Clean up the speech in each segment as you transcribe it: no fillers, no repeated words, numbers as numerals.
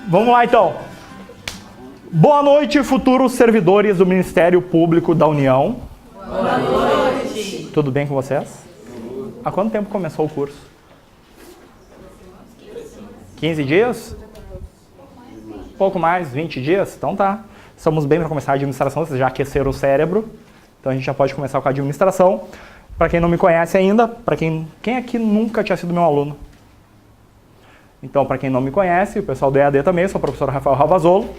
Vamos lá, então. Boa noite, futuros servidores do Ministério Público da União. Boa noite. Tudo bem com vocês? Há quanto tempo começou o curso? 15 dias? Pouco mais, 20 dias? Então tá. Estamos bem para começar a administração, vocês já aqueceram o cérebro. Então a gente já pode começar com a administração. Para quem não me conhece ainda, para quem aqui nunca tinha sido meu aluno? Então, para quem não me conhece, o pessoal do EAD também, eu sou o professor Rafael Ravazolo,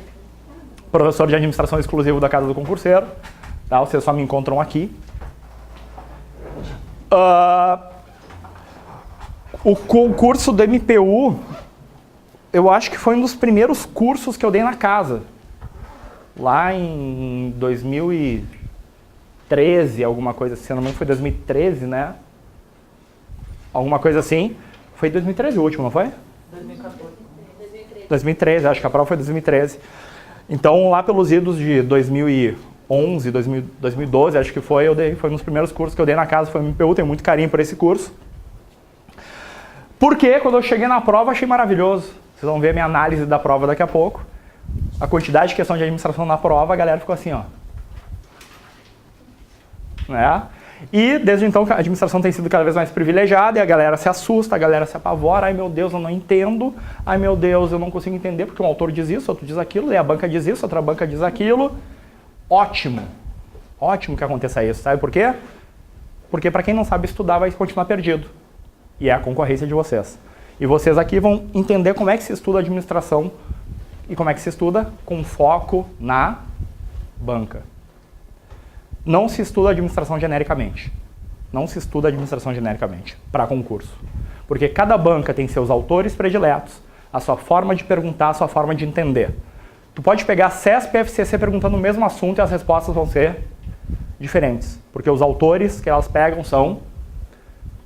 professor de administração exclusivo da Casa do Concurseiro. Tá? Vocês só me encontram aqui. O concurso do MPU, eu acho que foi um dos primeiros cursos que eu dei na casa. Lá em 2013, alguma coisa assim, se não me engano foi 2013, né? Alguma coisa assim. Foi 2013 o último, não foi? 2014. 2013, acho que a prova foi 2013. Então, lá pelos idos de 2011, 2012, acho que foi um dos primeiros cursos que eu dei na casa, foi o MPU, tenho muito carinho por esse curso. Porque quando eu cheguei na prova, achei maravilhoso. Vocês vão ver a minha análise da prova daqui a pouco. A quantidade de questão de administração na prova, a galera ficou assim, ó. Né? E desde então a administração tem sido cada vez mais privilegiada e a galera se assusta, a galera se apavora. Ai meu Deus, eu não entendo. Ai meu Deus, eu não consigo entender porque um autor diz isso, outro diz aquilo, e a banca diz isso, outra banca diz aquilo. Ótimo. Ótimo que aconteça isso. Sabe por quê? Porque para quem não sabe estudar vai continuar perdido. E é a concorrência de vocês. E vocês aqui vão entender como é que se estuda administração e como é que se estuda com foco na banca. Não se estuda administração genericamente. Não se estuda administração genericamente para concurso. Porque cada banca tem seus autores prediletos, a sua forma de perguntar, a sua forma de entender. Tu pode pegar CESP e FCC perguntando o mesmo assunto e as respostas vão ser diferentes. Porque os autores que elas pegam são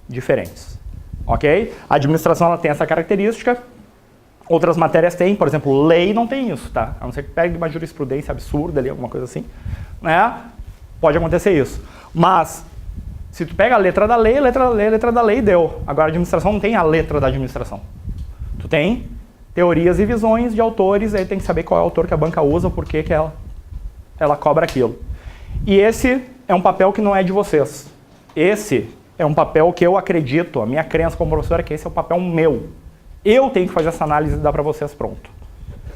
diferentes. Ok? A administração ela tem essa característica. Outras matérias têm, por exemplo, lei não tem isso, tá? A não ser que pegue uma jurisprudência absurda ali, alguma coisa assim, né? Pode acontecer isso. Mas, se tu pega a letra da lei, deu. Agora a administração não tem a letra da administração. Tu tem teorias e visões de autores, aí tem que saber qual é o autor que a banca usa, por que ela cobra aquilo. E esse é um papel que não é de vocês. Esse é um papel que eu acredito, a minha crença como professor é que esse é o papel meu. Eu tenho que fazer essa análise e dar para vocês pronto.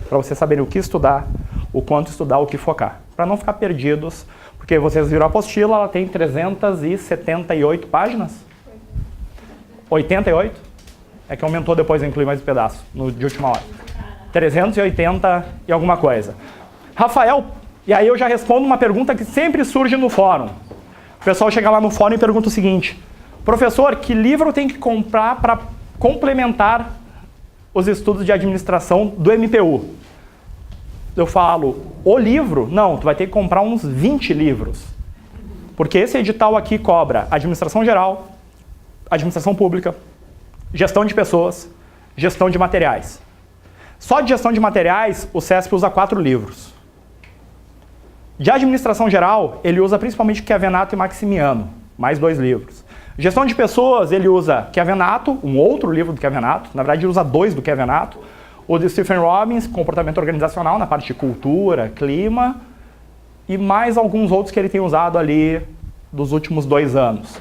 Para vocês saberem o que estudar, o quanto estudar, o que focar. Para não ficar perdidos. Porque vocês viram a apostila, ela tem 378 páginas? 88? É que aumentou depois, eu incluí mais um pedaço, de última hora. 380 e alguma coisa. Rafael, e aí eu já respondo uma pergunta que sempre surge no fórum. O pessoal chega lá no fórum e pergunta o seguinte: professor, que livro tem que comprar para complementar os estudos de administração do MPU? Eu falo, o livro? Não, tu vai ter que comprar uns 20 livros. Porque esse edital aqui cobra administração geral, administração pública, gestão de pessoas, gestão de materiais. Só de gestão de materiais, o CESP usa 4 livros. De administração geral, ele usa principalmente Chiavenato e Maximiano, mais 2 livros. Gestão de pessoas, ele usa Chiavenato, um outro livro do Chiavenato, na verdade ele usa 2 do Chiavenato, o de Stephen Robbins, comportamento organizacional, na parte de cultura, clima, e mais alguns outros que ele tem usado ali dos últimos 2 anos.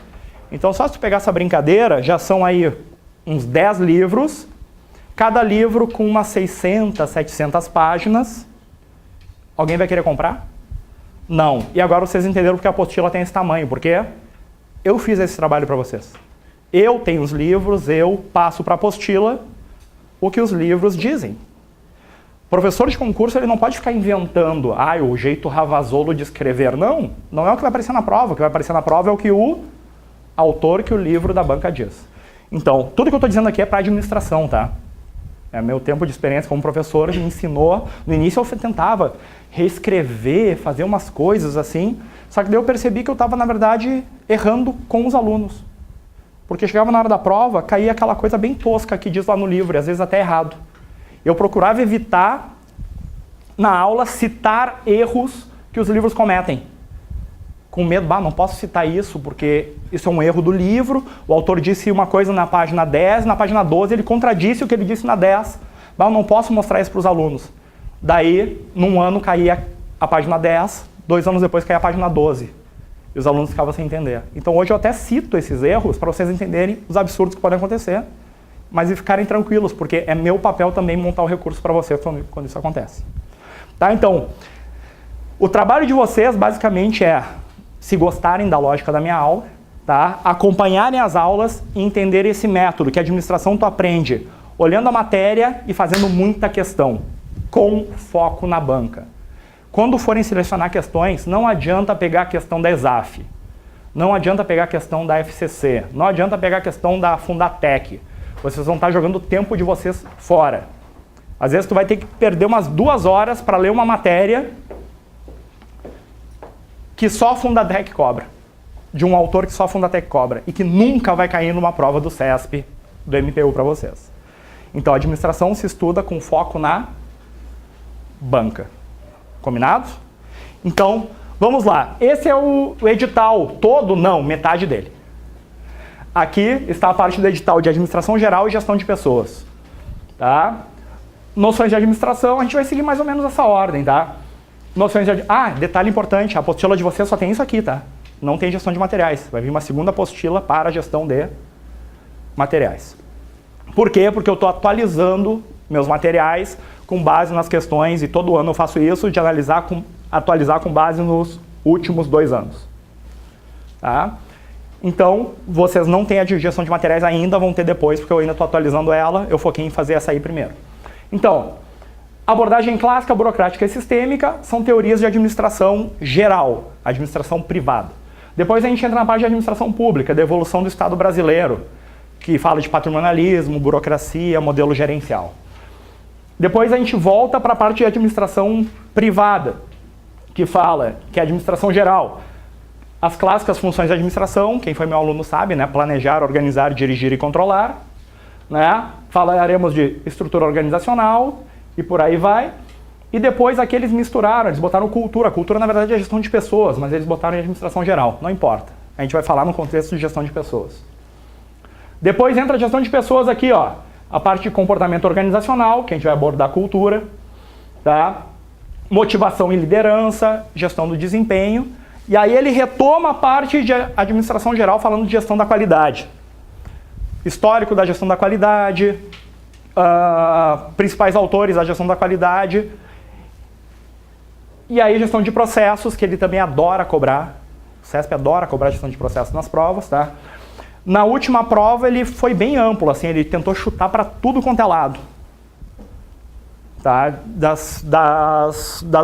Então, só se tu pegar essa brincadeira, já são aí uns 10 livros, cada livro com umas 600, 700 páginas. Alguém vai querer comprar? Não. E agora vocês entenderam porque a apostila tem esse tamanho, porque eu fiz esse trabalho para vocês. Eu tenho os livros, eu passo para a apostila o que os livros dizem. O professor de concurso ele não pode ficar inventando o jeito Ravazolo de escrever. Não, não é o que vai aparecer na prova. O que vai aparecer na prova é o que o autor, que o livro da banca diz. Então, tudo que eu estou dizendo aqui é para administração, tá? Meu tempo de experiência como professor me ensinou. No início eu tentava reescrever, fazer umas coisas assim, só que daí eu percebi que eu estava, na verdade, errando com os alunos. Porque chegava na hora da prova, caía aquela coisa bem tosca que diz lá no livro, e às vezes até errado. Eu procurava evitar, na aula, citar erros que os livros cometem. com medo, não posso citar isso porque isso é um erro do livro, o autor disse uma coisa na página 10, na página 12 ele contradisse o que ele disse na 10, eu não posso mostrar isso para os alunos. Daí, num ano caía a página 10, 2 anos depois caía a página 12. E os alunos ficavam sem entender. Então hoje eu até cito esses erros para vocês entenderem os absurdos que podem acontecer, mas e ficarem tranquilos, porque é meu papel também montar o recurso para vocês quando isso acontece. Tá? Então, o trabalho de vocês basicamente é, se gostarem da lógica da minha aula, tá? Acompanharem as aulas e entenderem esse método, que a administração tu aprende olhando a matéria e fazendo muita questão, com foco na banca. Quando forem selecionar questões, não adianta pegar a questão da ESAF, não adianta pegar a questão da FCC, não adianta pegar a questão da Fundatec. Vocês vão estar jogando o tempo de vocês fora. Às vezes tu vai ter que perder umas 2 horas para ler uma matéria que só a Fundatec cobra, de um autor que só a Fundatec cobra, e que nunca vai cair numa prova do CESP, do MPU para vocês. Então a administração se estuda com foco na banca. Combinado? Então, vamos lá. Esse é o edital todo? Não, metade dele. Aqui está a parte do edital de administração geral e gestão de pessoas. Tá? Noções de administração, a gente vai seguir mais ou menos essa ordem, tá? Noções de... detalhe importante, a apostila de vocês só tem isso aqui, tá? Não tem gestão de materiais. Vai vir uma segunda apostila para a gestão de materiais. Por quê? Porque eu estou atualizando meus materiais com base nas questões, e todo ano eu faço isso, de atualizar com base nos últimos 2 anos. Tá? Então, vocês não têm a de gestão de materiais ainda, vão ter depois, porque eu ainda estou atualizando ela, eu foquei em fazer essa aí primeiro. Então, abordagem clássica, burocrática e sistêmica são teorias de administração geral, administração privada. Depois a gente entra na parte de administração pública, da evolução do Estado brasileiro, que fala de patrimonialismo, burocracia, modelo gerencial. Depois a gente volta para a parte de administração privada, que fala que é administração geral. As clássicas funções de administração, quem foi meu aluno sabe, né? Planejar, organizar, dirigir e controlar. Né? Falaremos de estrutura organizacional e por aí vai. E depois aqui eles misturaram, eles botaram cultura. Cultura, na verdade, é gestão de pessoas, mas eles botaram em administração geral. Não importa. A gente vai falar no contexto de gestão de pessoas. Depois entra a gestão de pessoas aqui, ó. A parte de comportamento organizacional, que a gente vai abordar cultura. Tá? Motivação e liderança, gestão do desempenho. E aí ele retoma a parte de administração geral falando de gestão da qualidade. Histórico da gestão da qualidade, principais autores da gestão da qualidade. E aí gestão de processos, que ele também adora cobrar. O CESP adora cobrar gestão de processos nas provas, tá? Na última prova ele foi bem amplo, assim, ele tentou chutar para tudo quanto é lado. Tá? Das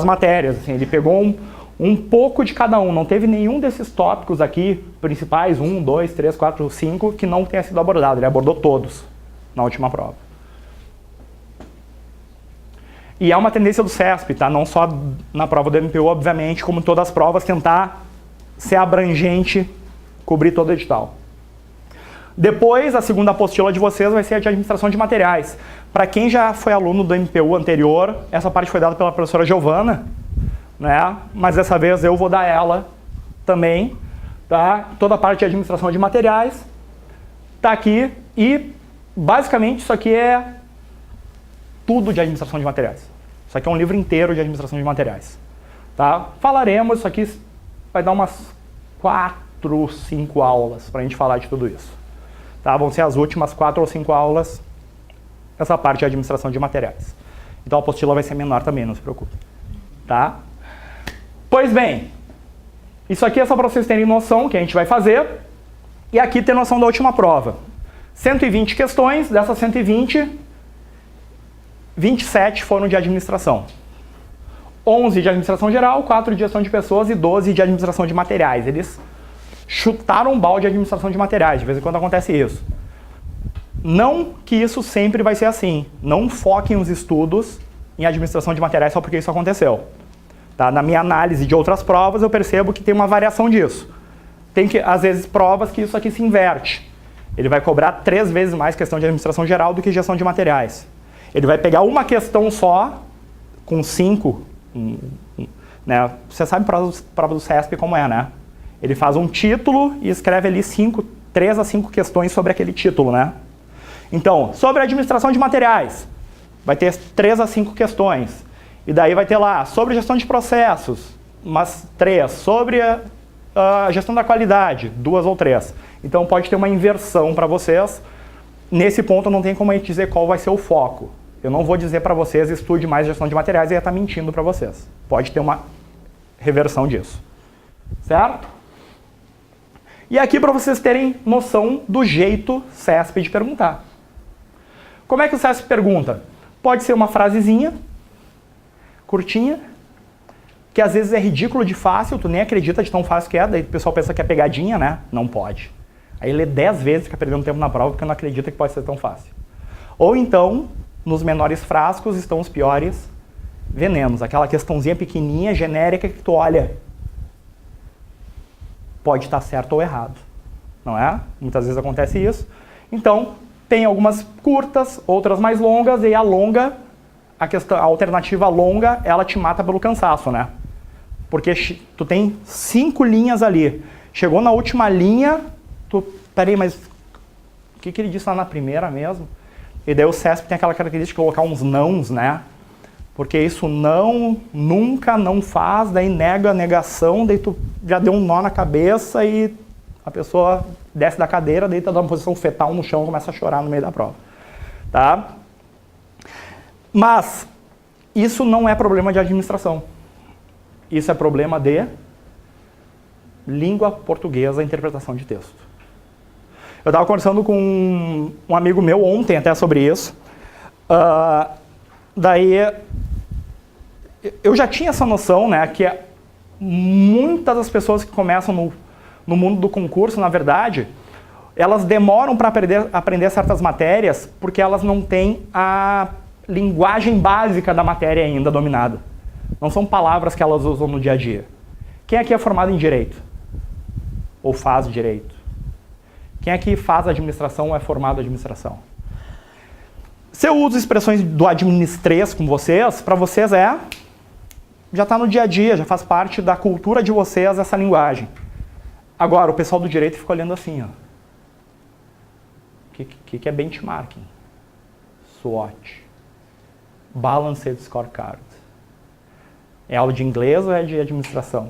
matérias, assim, ele pegou um pouco de cada um, não teve nenhum desses tópicos aqui, principais, 1, 2, 3, 4, 5, que não tenha sido abordado, ele abordou todos na última prova. E é uma tendência do CESP, tá? Não só na prova do MPU, obviamente, como em todas as provas, tentar ser abrangente, cobrir todo o edital. Depois, a segunda apostila de vocês vai ser a de administração de materiais. Para quem já foi aluno do MPU anterior, essa parte foi dada pela professora Giovana, né? Mas dessa vez eu vou dar ela também. Tá? Toda a parte de administração de materiais está aqui e, basicamente, isso aqui é tudo de administração de materiais. Isso aqui é um livro inteiro de administração de materiais. Tá? Falaremos, isso aqui vai dar umas 4, 5 aulas para a gente falar de tudo isso. Tá? Vão ser as últimas 4 ou 5 aulas, essa parte de administração de materiais. Então a apostila vai ser menor também, não se preocupe. Tá? Pois bem, isso aqui é só para vocês terem noção que a gente vai fazer. E aqui tem noção da última prova. 120 questões, dessas 120, 27 foram de administração. 11 de administração geral, 4 de gestão de pessoas e 12 de administração de materiais. Eles chutaram um balde de administração de materiais, de vez em quando acontece isso. Não que isso sempre vai ser assim. Não foquem os estudos em administração de materiais só porque isso aconteceu. Tá? Na minha análise de outras provas, eu percebo que tem uma variação disso. Tem, às vezes, provas que isso aqui se inverte. Ele vai cobrar 3 vezes mais questão de administração geral do que gestão de materiais. Ele vai pegar uma questão só, com 5, né? Você sabe prova do CESP como é, né? Ele faz um título e escreve ali 3 a 5 questões sobre aquele título, né? Então, sobre a administração de materiais, vai ter 3 a 5 questões. E daí vai ter lá, sobre gestão de processos, umas 3. Sobre a gestão da qualidade, 2 ou 3. Então pode ter uma inversão para vocês. Nesse ponto não tem como a gente dizer qual vai ser o foco. Eu não vou dizer para vocês, estude mais gestão de materiais, e ia estar mentindo para vocês. Pode ter uma reversão disso. Certo? E aqui para vocês terem noção do jeito CESP de perguntar. Como é que o CESP pergunta? Pode ser uma frasezinha, curtinha, que às vezes é ridículo de fácil, tu nem acredita de tão fácil que é, daí o pessoal pensa que é pegadinha, né? Não pode. Aí lê 10 vezes, fica perdendo tempo na prova, porque não acredita que pode ser tão fácil. Ou então, nos menores frascos estão os piores venenos. Aquela questãozinha pequenininha, genérica, que tu olha, pode estar certo ou errado. Não é? Muitas vezes acontece isso. Então, tem algumas curtas, outras mais longas, e a longa, a alternativa longa, ela te mata pelo cansaço, né? Porque tu tem 5 linhas ali. Chegou na última linha, peraí, mas o que ele disse lá na primeira mesmo? E daí o CESP tem aquela característica de colocar uns nãos, né? Porque isso não, nunca, não faz, daí nega a negação, daí tu já deu um nó na cabeça e a pessoa desce da cadeira, deita numa posição fetal no chão e começa a chorar no meio da prova. Tá? Mas isso não é problema de administração. Isso é problema de língua portuguesa, interpretação de texto. Eu estava conversando com um amigo meu ontem até sobre isso. Daí eu já tinha essa noção, né, que muitas das pessoas que começam no mundo do concurso, na verdade, elas demoram para aprender certas matérias porque elas não têm a linguagem básica da matéria ainda dominada. Não são palavras que elas usam no dia a dia. Quem aqui é formado em direito? Ou faz direito? Quem aqui faz administração ou é formado em administração? Se eu uso expressões do administrês com vocês, para vocês já está no dia a dia, já faz parte da cultura de vocês essa linguagem. Agora, o pessoal do direito fica olhando assim, ó. O que é benchmarking? SWOT. Balanced Scorecard. É aula de inglês ou é de administração?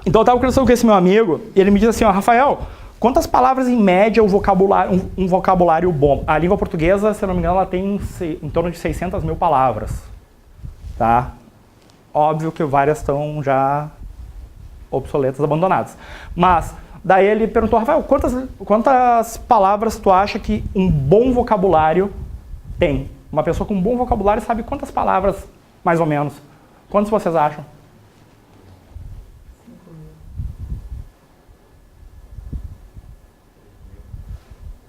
Então eu estava conversando com esse meu amigo e ele me disse assim, ó, Rafael, quantas palavras em média um vocabulário bom? A língua portuguesa, se eu não me engano, ela tem em torno de 600 mil palavras. Tá? Óbvio que várias estão já obsoletas, abandonadas. Mas, daí ele perguntou, Rafael, quantas palavras tu acha que um bom vocabulário tem? Uma pessoa com um bom vocabulário sabe quantas palavras, mais ou menos? Quantos vocês acham?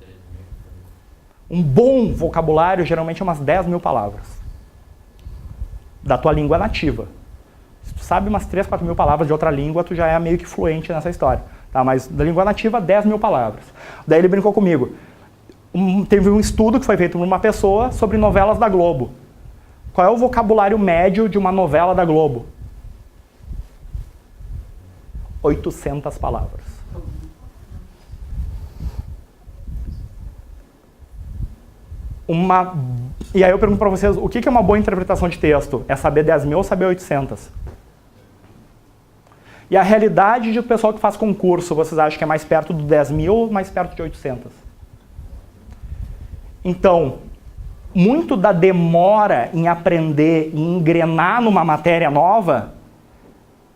5.000. Um bom vocabulário geralmente é umas 10 mil palavras. Da tua língua nativa. Se tu sabe umas 3, 4 mil palavras de outra língua, tu já é meio que fluente nessa história. Tá? Mas da língua nativa, 10 mil palavras. Daí ele brincou comigo. Teve um estudo que foi feito por uma pessoa sobre novelas da Globo. Qual é o vocabulário médio de uma novela da Globo? 800 palavras. E aí eu pergunto para vocês, o que é uma boa interpretação de texto? É saber 10 mil ou saber 800? E a realidade do pessoal que faz concurso, vocês acham que é mais perto do 10 mil ou mais perto de 800? Então, muito da demora em aprender e engrenar numa matéria nova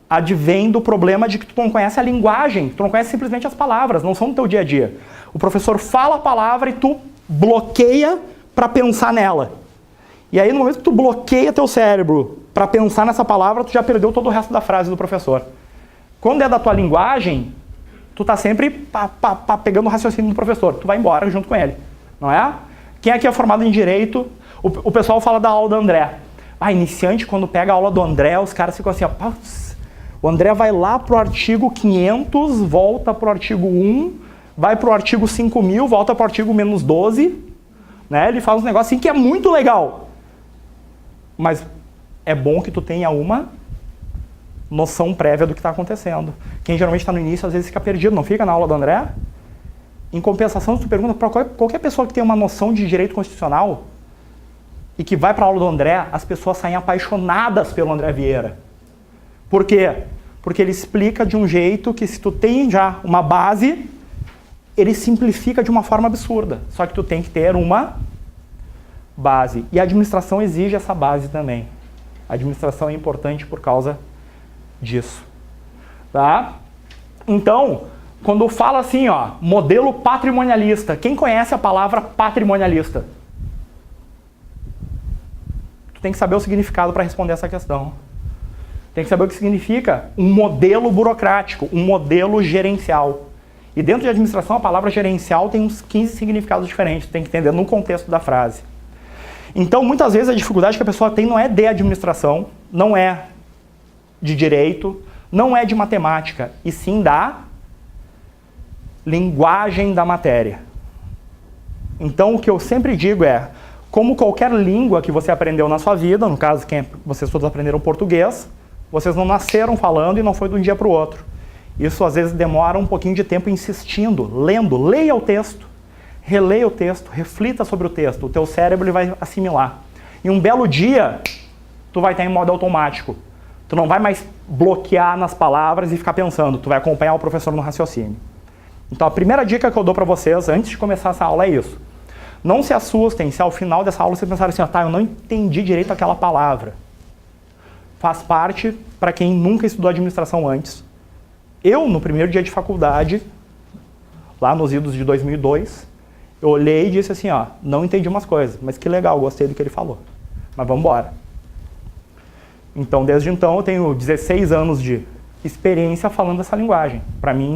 advém do problema de que tu não conhece a linguagem, tu não conhece simplesmente as palavras, não são do teu dia a dia. O professor fala a palavra e tu bloqueia para pensar nela. E aí, no momento que tu bloqueia teu cérebro para pensar nessa palavra, tu já perdeu todo o resto da frase do professor. Quando é da tua linguagem, tu tá sempre pegando o raciocínio do professor. Tu vai embora junto com ele, não é? Quem aqui é formado em Direito, o pessoal fala da aula do André. Iniciante, quando pega a aula do André, os caras ficam assim, ó, o André vai lá pro artigo 500, volta pro artigo 1, vai pro artigo 5000, volta pro artigo menos 12, né? Ele faz uns negócios assim que é muito legal. Mas é bom que tu tenha uma noção prévia do que está acontecendo. Quem geralmente está no início, às vezes fica perdido, não fica na aula do André? Em compensação, se tu pergunta para qualquer pessoa que tem uma noção de direito constitucional e que vai para a aula do André, as pessoas saem apaixonadas pelo André Vieira. Por quê? Porque ele explica de um jeito que, se tu tem já uma base, ele simplifica de uma forma absurda. Só que tu tem que ter uma base. E a administração exige essa base também. A administração é importante por causa disso. Tá? Então, quando fala assim, ó, modelo patrimonialista, quem conhece a palavra patrimonialista? Tu tem que saber o significado para responder essa questão. Tem que saber o que significa um modelo burocrático, um modelo gerencial. E dentro de administração, a palavra gerencial tem uns 15 significados diferentes, tem que entender no contexto da frase. Então, muitas vezes, a dificuldade que a pessoa tem não é de administração, não é de direito, não é de matemática, e sim da linguagem da matéria. Então, o que eu sempre digo é, como qualquer língua que você aprendeu na sua vida, no caso, vocês todos aprenderam português, vocês não nasceram falando e não foi de um dia para o outro. Isso, às vezes, demora um pouquinho de tempo insistindo, lendo, leia o texto, releia o texto, reflita sobre o texto, o teu cérebro ele vai assimilar. E um belo dia, tu vai estar em modo automático. Tu não vai mais bloquear nas palavras e ficar pensando, tu vai acompanhar o professor no raciocínio. Então, a primeira dica que eu dou para vocês, antes de começar essa aula, é isso. Não se assustem se ao final dessa aula vocês pensarem assim, tá, eu não entendi direito aquela palavra. Faz parte para quem nunca estudou administração antes. Eu, no primeiro dia de faculdade, lá nos idos de 2002, eu olhei e disse assim, ó, não entendi umas coisas, mas que legal, gostei do que ele falou. Mas vamos embora. Então, desde então, eu tenho 16 anos de experiência falando essa linguagem. Para mim,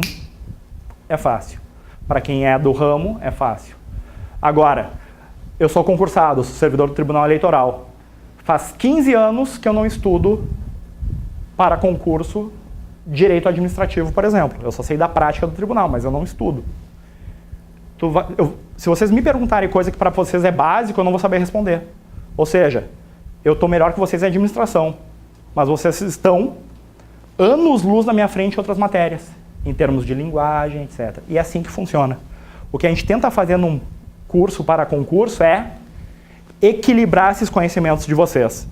é fácil. Para quem é do ramo, é fácil. Agora, eu sou concursado, sou servidor do Tribunal Eleitoral. Faz 15 anos que eu não estudo para concurso direito administrativo, por exemplo. Eu só sei da prática do tribunal, mas eu não estudo. Se vocês me perguntarem coisa que para vocês é básico, eu não vou saber responder. Ou seja, eu estou melhor que vocês em administração, mas vocês estão anos-luz na minha frente em outras matérias, em termos de linguagem, etc. E é assim que funciona. O que a gente tenta fazer num curso para concurso é equilibrar esses conhecimentos de vocês,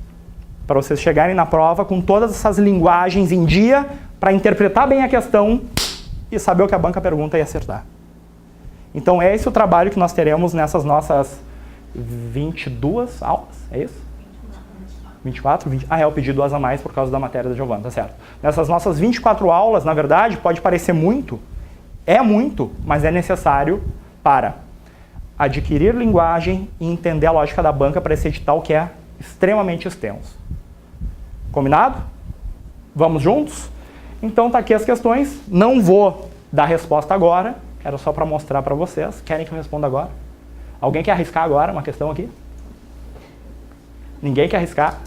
para vocês chegarem na prova com todas essas linguagens em dia, para interpretar bem a questão e saber o que a banca pergunta e acertar. Então, é esse o trabalho que nós teremos nessas nossas 22 aulas, é isso? 24? 20? Ah, eu pedi 2 a mais por causa da matéria da Giovana, tá certo. Nessas nossas 24 aulas, na verdade, pode parecer muito, mas é necessário para adquirir linguagem e entender a lógica da banca para esse edital que é extremamente extenso. Combinado? Vamos juntos? Então tá aqui as questões. Não vou dar resposta agora, era só para mostrar para vocês. Querem que eu responda agora? Alguém quer arriscar agora uma questão aqui? Ninguém quer arriscar?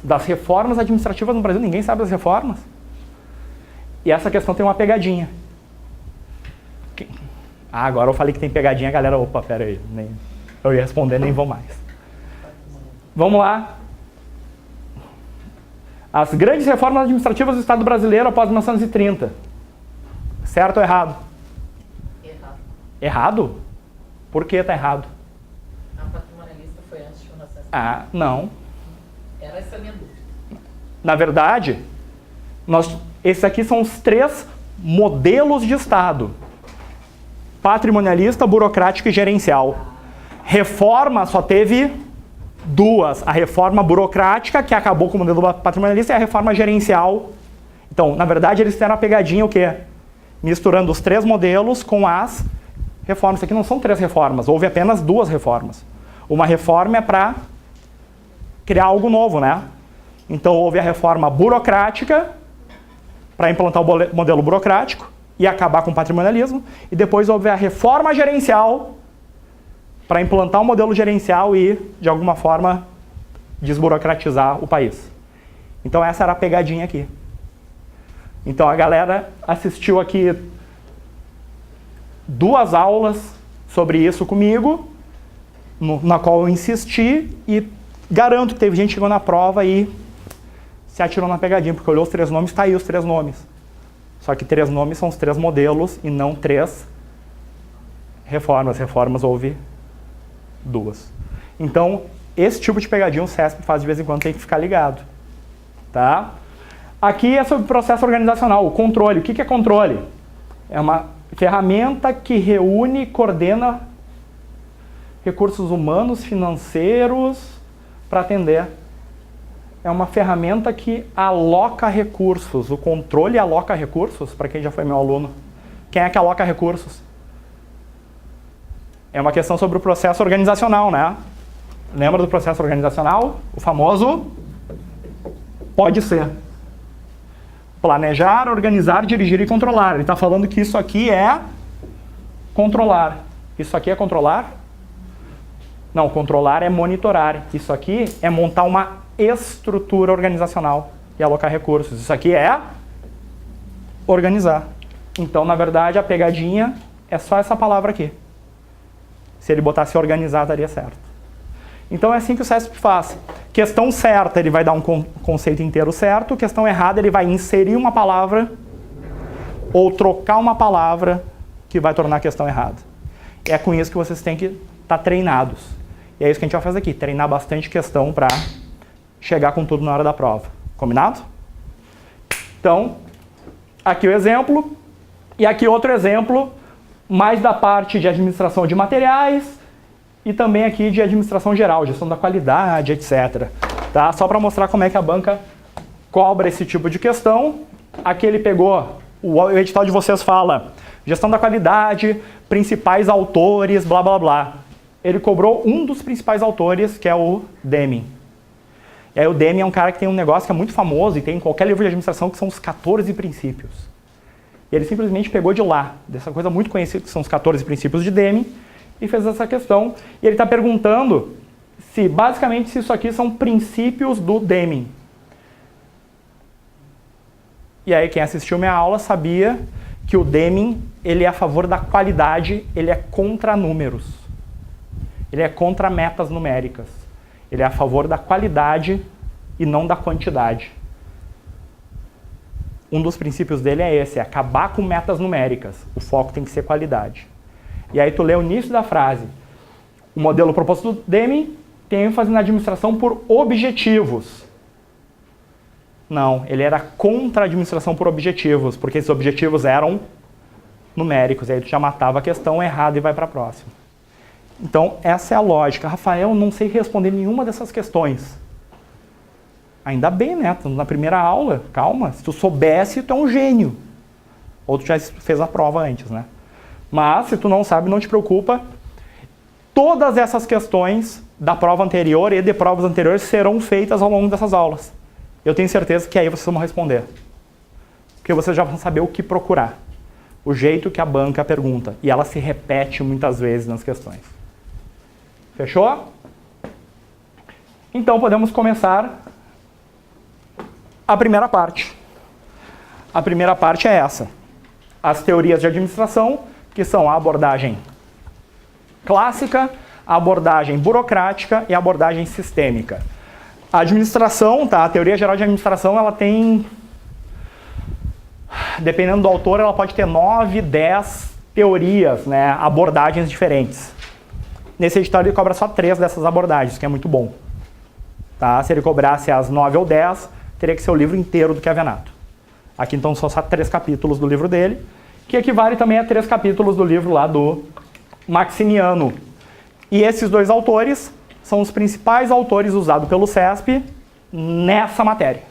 Das reformas administrativas no Brasil, ninguém sabe das reformas? E essa questão tem uma pegadinha. Ah, agora eu falei que tem pegadinha, a galera, opa, pera aí, eu ia responder, nem vou mais. Vamos lá. As grandes reformas administrativas do Estado brasileiro após 1930. Certo ou errado? Errado. Errado? Por que está errado? A patrimonialista foi antes de 1930. Ah, não. Era essa a minha dúvida. Na verdade, esses aqui são os 3 modelos de Estado. Patrimonialista, burocrático e gerencial. Reforma só teve 2. A reforma burocrática, que acabou com o modelo patrimonialista, e a reforma gerencial. Então, na verdade, eles fizeram a pegadinha o quê? Misturando os 3 modelos com as reformas. Isso aqui não são 3 reformas, houve apenas 2 reformas. Uma reforma é para criar algo novo, né? Então, houve a reforma burocrática, para implantar o modelo burocrático e acabar com o patrimonialismo, e depois houve a reforma gerencial para implantar um modelo gerencial e, de alguma forma, desburocratizar o país. Então essa era a pegadinha aqui. Então a galera assistiu aqui 2 aulas sobre isso comigo, na qual eu insisti, e garanto que teve gente que chegou na prova e se atirou na pegadinha, porque olhou os 3 nomes, tá aí os 3 nomes. Só que 3 nomes são os 3 modelos e não 3 reformas. Reformas houve 2. Então, esse tipo de pegadinha o CESP faz de vez em quando, tem que ficar ligado. Tá? Aqui é sobre o processo organizacional, o controle. O que é controle? É uma ferramenta que reúne e coordena recursos humanos, financeiros, para atender. É uma ferramenta que aloca recursos. O controle aloca recursos, para quem já foi meu aluno. Quem é que aloca recursos? É uma questão sobre o processo organizacional, né? Lembra do processo organizacional? O famoso pode ser. Planejar, organizar, dirigir e controlar. Ele está falando que isso aqui é controlar. Isso aqui é controlar? Não, controlar é monitorar. Isso aqui é montar uma estrutura organizacional e alocar recursos. Isso aqui é organizar. Então, na verdade, a pegadinha é só essa palavra aqui. Se ele botasse organizar, daria certo. Então é assim que o CESP faz. Questão certa, ele vai dar um conceito inteiro certo. Questão errada, ele vai inserir uma palavra ou trocar uma palavra que vai tornar a questão errada. É com isso que vocês têm que estar treinados. E é isso que a gente vai fazer aqui, treinar bastante questão para chegar com tudo na hora da prova. Combinado? Então, aqui o exemplo. E aqui outro exemplo, mais da parte de administração de materiais e também aqui de administração geral, gestão da qualidade, etc. Tá? Só para mostrar como é que a banca cobra esse tipo de questão. Aqui ele pegou, o edital de vocês fala gestão da qualidade, principais autores, blá blá blá. Ele cobrou um dos principais autores, que é o Deming. E aí o Deming é um cara que tem um negócio que é muito famoso e tem em qualquer livro de administração, que são os 14 princípios. E ele simplesmente pegou de lá, dessa coisa muito conhecida, que são os 14 princípios de Deming, e fez essa questão. E ele está perguntando se, basicamente, se isso aqui são princípios do Deming. E aí quem assistiu minha aula sabia que o Deming, ele é a favor da qualidade, ele é contra números. Ele é contra metas numéricas. Ele é a favor da qualidade e não da quantidade. Um dos princípios dele é esse, é acabar com metas numéricas. O foco tem que ser qualidade. E aí tu lê o início da frase. O modelo proposto do Deming tem ênfase na administração por objetivos. Não, ele era contra a administração por objetivos, porque esses objetivos eram numéricos. E aí tu já matava a questão errada e vai para a próxima. Então, essa é a lógica. Rafael, não sei responder nenhuma dessas questões. Ainda bem, né? Na primeira aula, calma. Se tu soubesse, tu é um gênio. Ou tu já fez a prova antes, né? Mas, se tu não sabe, não te preocupa. Todas essas questões da prova anterior e de provas anteriores serão feitas ao longo dessas aulas. Eu tenho certeza que aí vocês vão responder. Porque vocês já vão saber o que procurar. O jeito que a banca pergunta. E ela se repete muitas vezes nas questões. Fechou? Então, podemos começar a primeira parte. A primeira parte é essa. As teorias de administração, que são a abordagem clássica, a abordagem burocrática e a abordagem sistêmica. A administração, tá? A teoria geral de administração, ela tem, dependendo do autor, ela pode ter 9, 10 teorias, né? Abordagens diferentes. Nesse edital ele cobra só 3 dessas abordagens, que é muito bom. Tá? Se ele cobrasse as 9 ou 10, teria que ser o livro inteiro do Chiavenato. Aqui então são só 3 capítulos do livro dele, que equivale também a 3 capítulos do livro lá do Maximiano. E esses 2 autores são os principais autores usados pelo CESP nessa matéria.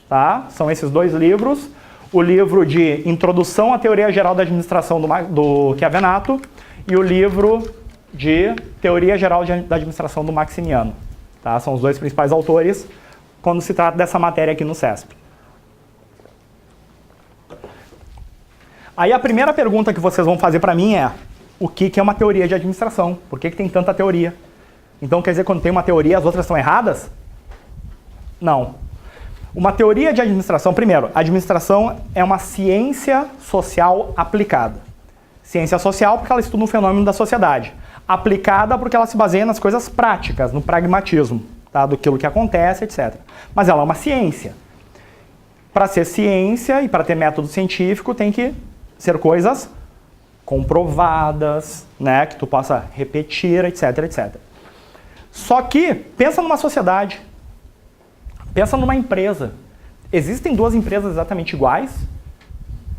Tá? São esses 2 livros. O livro de Introdução à Teoria Geral da Administração do Chiavenato e o livro de Teoria Geral da Administração do Maximiano. Tá? São os 2 principais autores quando se trata dessa matéria aqui no CESP. Aí a primeira pergunta que vocês vão fazer para mim é: o que é uma teoria de administração? Por que tem tanta teoria? Então quer dizer que quando tem uma teoria as outras estão erradas? Não. Uma teoria de administração, primeiro, a administração é uma ciência social aplicada. Ciência social porque ela estuda um fenômeno da sociedade. Aplicada porque ela se baseia nas coisas práticas, no pragmatismo. tá? Do que acontece, etc. Mas ela é uma ciência. Para ser ciência e para ter método científico, tem que ser coisas comprovadas, né? Que tu possa repetir, etc, etc. Só que, pensa numa sociedade, pensa numa empresa. Existem duas empresas exatamente iguais?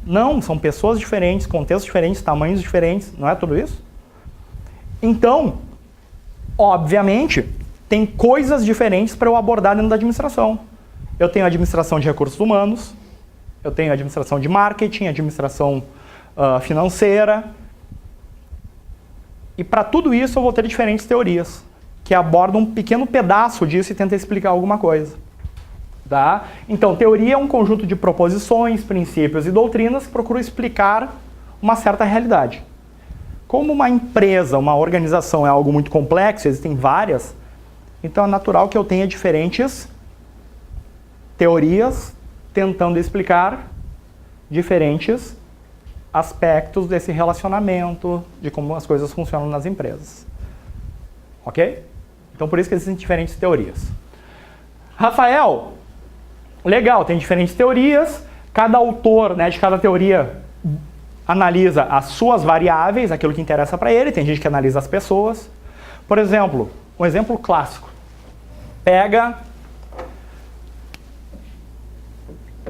Não, são pessoas diferentes, contextos diferentes, tamanhos diferentes, não é tudo isso? Então, obviamente, tem coisas diferentes para eu abordar dentro da administração. Eu tenho administração de recursos humanos, eu tenho administração de marketing, administração financeira. E para tudo isso eu vou ter diferentes teorias, que abordam um pequeno pedaço disso e tentam explicar alguma coisa. Tá? Então, teoria é um conjunto de proposições, princípios e doutrinas que procuram explicar uma certa realidade. Como uma empresa, uma organização é algo muito complexo, existem várias, então é natural que eu tenha diferentes teorias tentando explicar diferentes aspectos desse relacionamento, de como as coisas funcionam nas empresas. Ok? Então, por isso que existem diferentes teorias. Rafael, legal, tem diferentes teorias, cada autor, né, de cada teoria analisa as suas variáveis, aquilo que interessa para ele, tem gente que analisa as pessoas. Por exemplo, um exemplo clássico. Pega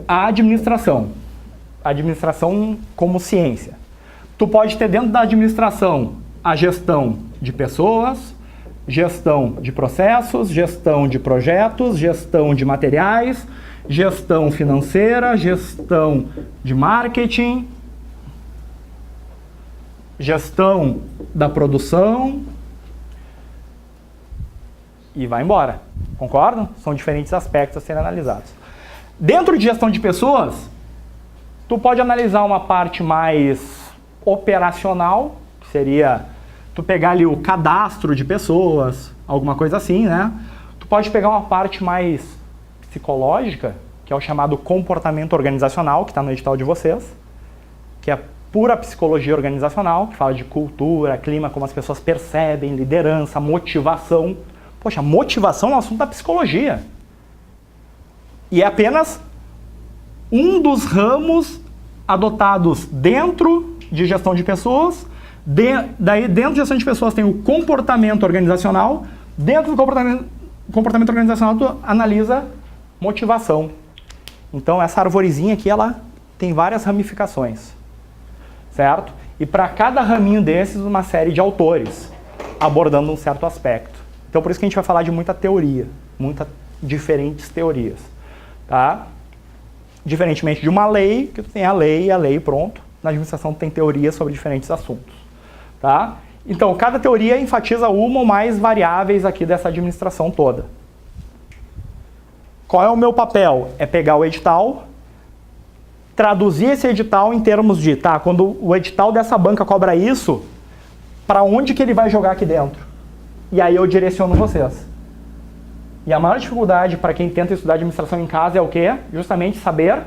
a administração como ciência. Tu pode ter dentro da administração a gestão de pessoas, gestão de processos, gestão de projetos, gestão de materiais, gestão financeira, gestão de marketing, gestão da produção e vai embora. Concordam? São diferentes aspectos a serem analisados. Dentro de gestão de pessoas, tu pode analisar uma parte mais operacional, que seria tu pegar ali o cadastro de pessoas, alguma coisa assim, né? Tu pode pegar uma parte mais psicológica, que é o chamado comportamento organizacional, que está no edital de vocês, que é pura psicologia organizacional, que fala de cultura, clima, como as pessoas percebem, liderança, motivação. Poxa, motivação é um assunto da psicologia. E é apenas um dos ramos adotados dentro de gestão de pessoas. Daí, dentro de gestão de pessoas tem o comportamento organizacional. Dentro do comportamento organizacional, tu analisa motivação. Então, essa arvorezinha aqui, ela tem várias ramificações. Certo? E para cada raminho desses, uma série de autores abordando um certo aspecto. Então, por isso que a gente vai falar de muita teoria, muitas diferentes teorias. Tá? Diferentemente de uma lei, que tu tem a lei e pronto. Na administração tu tem teorias sobre diferentes assuntos. Tá? Então, cada teoria enfatiza uma ou mais variáveis aqui dessa administração toda. Qual é o meu papel? É pegar o edital, traduzir esse edital em termos de, tá, quando o edital dessa banca cobra isso, para onde que ele vai jogar aqui dentro? E aí eu direciono vocês. E a maior dificuldade para quem tenta estudar administração em casa é o quê? Justamente saber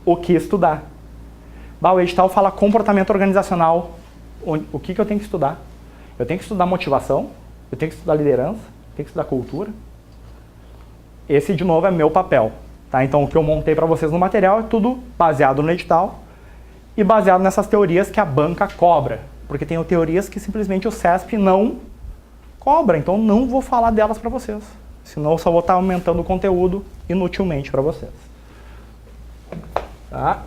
o que estudar. O edital fala comportamento organizacional. O que eu tenho que estudar? Eu tenho que estudar motivação, eu tenho que estudar liderança, eu tenho que estudar cultura. Esse, de novo, é meu papel. Tá? Então, o que eu montei para vocês no material é tudo baseado no edital e baseado nessas teorias que a banca cobra. Porque tem teorias que simplesmente o CESP não cobra, então não vou falar delas para vocês. Senão eu só vou estar aumentando o conteúdo inutilmente para vocês. Tá?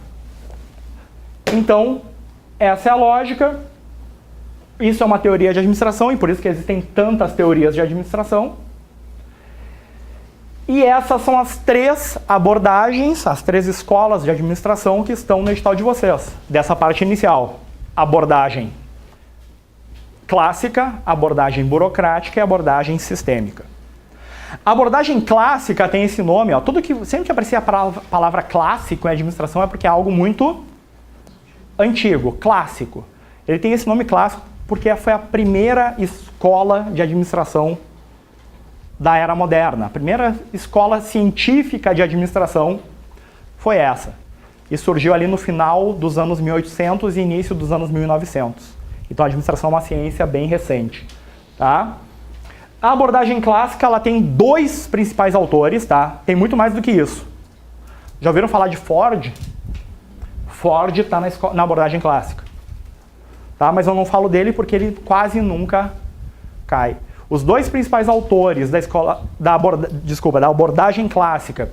Então, essa é a lógica. Isso é uma teoria de administração e por isso que existem tantas teorias de administração. E essas são as 3 abordagens, as 3 escolas de administração que estão no edital de vocês. Dessa parte inicial, abordagem clássica, abordagem burocrática e abordagem sistêmica. A abordagem clássica tem esse nome, ó, sempre que aparecia a palavra clássico em administração é porque é algo muito antigo, clássico. Ele tem esse nome clássico porque foi a primeira escola de administração da era moderna. A primeira escola científica de administração foi essa. E surgiu ali no final dos anos 1800 e início dos anos 1900. Então a administração é uma ciência bem recente. Tá? A abordagem clássica ela tem dois principais autores, tá? Tem muito mais do que isso. Já ouviram falar de Ford? Ford está na abordagem clássica. Tá? Mas eu não falo dele porque ele quase nunca cai. Os dois principais autores da abordagem clássica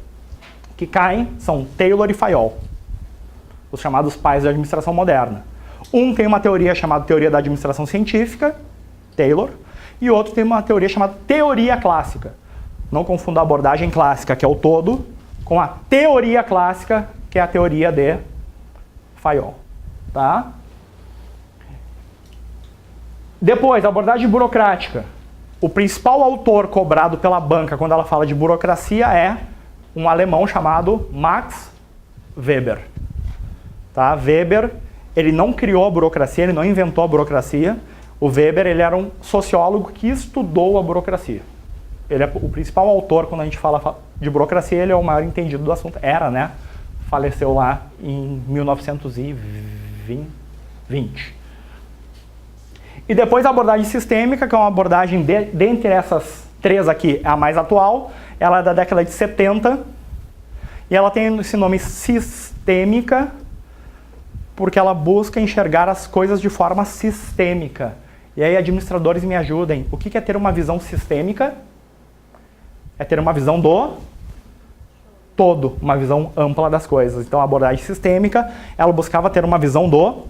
que caem são Taylor e Fayol, os chamados pais da administração moderna. Um tem uma teoria chamada teoria da administração científica, Taylor, e outro tem uma teoria chamada teoria clássica. Não confunda a abordagem clássica, que é o todo, com a teoria clássica, que é a teoria de Fayol. Tá? Depois, a abordagem burocrática. O principal autor cobrado pela banca quando ela fala de burocracia é um alemão chamado Max Weber. Tá? Weber, ele não criou a burocracia, ele não inventou a burocracia. O Weber, ele era um sociólogo que estudou a burocracia. Ele é o principal autor quando a gente fala de burocracia, ele é o maior entendido do assunto. Era, né? Faleceu lá em 1920. E depois a abordagem sistêmica, que é uma abordagem, dentre essas três aqui, é a mais atual. Ela é da década de 70. E ela tem esse nome sistêmica, porque ela busca enxergar as coisas de forma sistêmica. E aí, administradores, me ajudem. O que é ter uma visão sistêmica? É ter uma visão do todo, uma visão ampla das coisas. Então, a abordagem sistêmica, ela buscava ter uma visão do